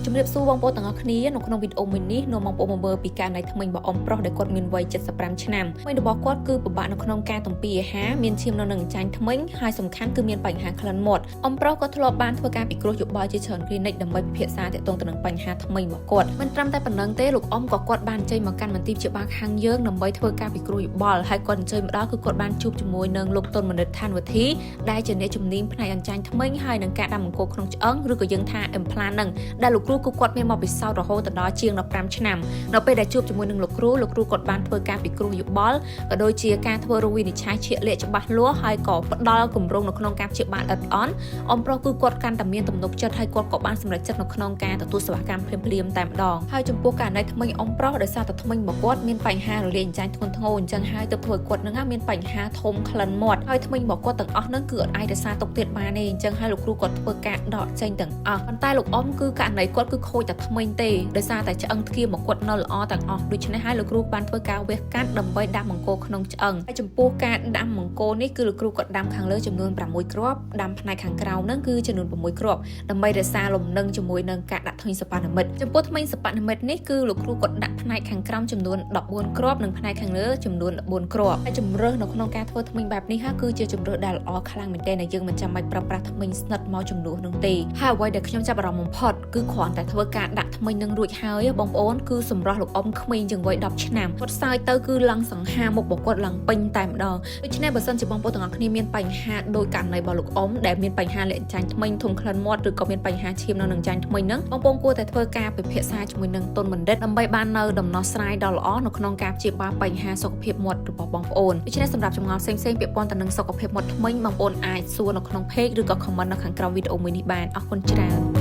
ជំរាបសួរបងប្អូនទាំងអស់គ្នានៅក្នុងវីដេអូមួយនេះនាំបងប្អូនមកមើលពីការណៃថ្មីរបស់អ៊ំប្រុសដែលគាត់មានវ័យ75ឆ្នាំថ្មីរបស់គាត់គឺពិបាកនៅក្នុងការទំពាអាហារមានឈាមនៅនឹងចាញ់ថ្មីហើយសំខាន់គឺមានបញ្ហាក្លិនមាត់អ៊ំប្រុសក៏ធ្លាប់បានធ្វើការពិគ្រោះយោបល់ជាច្រើនគ្លីនិកដើម្បីពិភាក្សាទាក់ទងទៅនឹងបញ្ហាថ្មីរបស់គាត់មិនត្រឹមតែប៉ុណ្្នឹងទេលោកអ៊ំក៏គាត់បានចេញមកកាន់មន្ទីរព្យាបាលខាងយើងដើម្បីធ្វើការពិគ្រោះយោបល់ហើយគាត់អញ្ជើញមកដល់គឺគាត់បានជួបជាមួយនឹងលោកតុនមនិតឋានវុធីដែលជាអ្នកជំនាញផ្នែកអញ្ចាញ់ថ្មីហើយនឹងការដាំអង្គក្នុងឆ្អឹងឬក៏យើងថា implant នឹងដែលលោកគ្រូគឺគាត់មានមកពិសោធន៍រហូតដល់ជាង15ឆ្នាំនៅពេលដែលជួបជាមួយនឹងលោកគ្រូគាត់បានធ្វើការពិគ្រោះយោបល់ក៏ដូចជាការធ្វើរោគវិនិច្ឆ័យជាក់លាក់ច្បាស់លាស់ហើយក៏ផ្ដល់គម្រោងនៅក្នុងការព្យាបាលល្អិតល្អន់អ៊ំប្រុសគឺគាត់កាន់តែមានទំនុកចិត្តហើយគាត់ក៏បានសម្រេចចិត្តនៅក្នុងការទទួលសេវាកម្មភ្លាមៗតែម្ដងហើយចំពោះករណីថ្មីអ៊ំប្រុសដោយសារតែថ្មីរបស់គាត់មានបញ្ហារលាយអញ្ចាញ់ធ្ងន់ធ្ងរអញ្ចឹងហើយទើបធ្វើឲ្យគាត់នឹងមានបញ្ហាធំក្លិនមាត់ហើយថ្មីរបស់គាត់ទាំងអស់ហ្នឹងគឺអត់អាចរក្សាទុកទៀតបានទេអញ្ចឹងហើយលោកគ្រូគាត់ធ្វើការដកចេញទាំងអស់ប៉ុន្តែលោកអ៊ំគឺករណីគាត់គឺខូចតែថ្មីទេដោយសារតែឆ្អឹងធ្គាមរបស់គាត់នៅល្អទាំងអស់ដូច្នេះហើយលោកគ្រូបានធ្វើការវះកាត់ដើម្បីដាំមង្គលក្នុងឆ្អឹងហើយចំពោះការដាំមង្គលនេះគឺលោកគ្រូគាត់ដាំខាងលើចំនួន6គ្រាប់ដាំផ្នែកខាងក្រោមហ្នឹងគឺចំនួន6គ្រាប់ដើម្បីរក្សាលំនឹងជាមួយនឹងការដាក់ធ្មេញសប៉ាណាមិតចំពោះធ្មេញសប៉ាណាមិតនេះគឺលោកគ្រូគាត់ដាក់ផ្នែកខាងក្រោមចំនួន14គ្រាប់និងផ្នែកខាងលើចំនួន14គ្រាប់ហើយជំរើសនៅក្នុងការធ្វើធ្មេញបែបនេះគឺជាជំរើសដែលល្អខ្លាំងមែនទែនដែលយើងមិនចាំបាច់ប្រើប្រាស់ធ្មេញស្និតមកជំនួសនោះទេហើយអ្វីដែលខ្ញុំចាប់អារម្មណ៍បំផុតគឺគ្រាន់តែធ្វើការដាក់ធ្មេញនឹងរួចហើយបងប្អូនគឺសម្រស់លោកអ៊ំក្មេងជាងវ័យ10ឆ្នាំគាត់សើចទៅគឺឡើងសង្ហាមុខរបស់គាត់ឡើងពេញតែម្ដងដូច្នេះបើសិនជាបងប្អូនទាំងអស់គ្នាមានបញ្ហាដោយករណីរបស់លោកអ៊ំដែលមានបញ្ហាលាក់ចាញ់ធ្មេញធំក្លិនមាត់ឬក៏មានបញ្ហាឈាមនៅនឹងចាញ់ធ្មេញហ្នឹងបងប្អូនគួរតែធ្វើការពិភាក្សាជាមួយនឹងតុនបណ្ឌិតដើម្បីបាននៅដំណោះស្រាយដ៏ល្អនៅក្នុងការព្យាបាលបញ្ហាសុខភាពមាត់របស់បងប្អូនដូច្នេះសម្រាប់ចម្ងល់ផ្សេងៗពាក់ព័ន្ធទៅនឹងសុខភាពមាត់ធ្មេញបងប្អូនអាចសួរនៅក្នុង page ឬក៏ comment នៅខាងក្រោមវីដេអូមួយនេះបានអរគុណច្រើន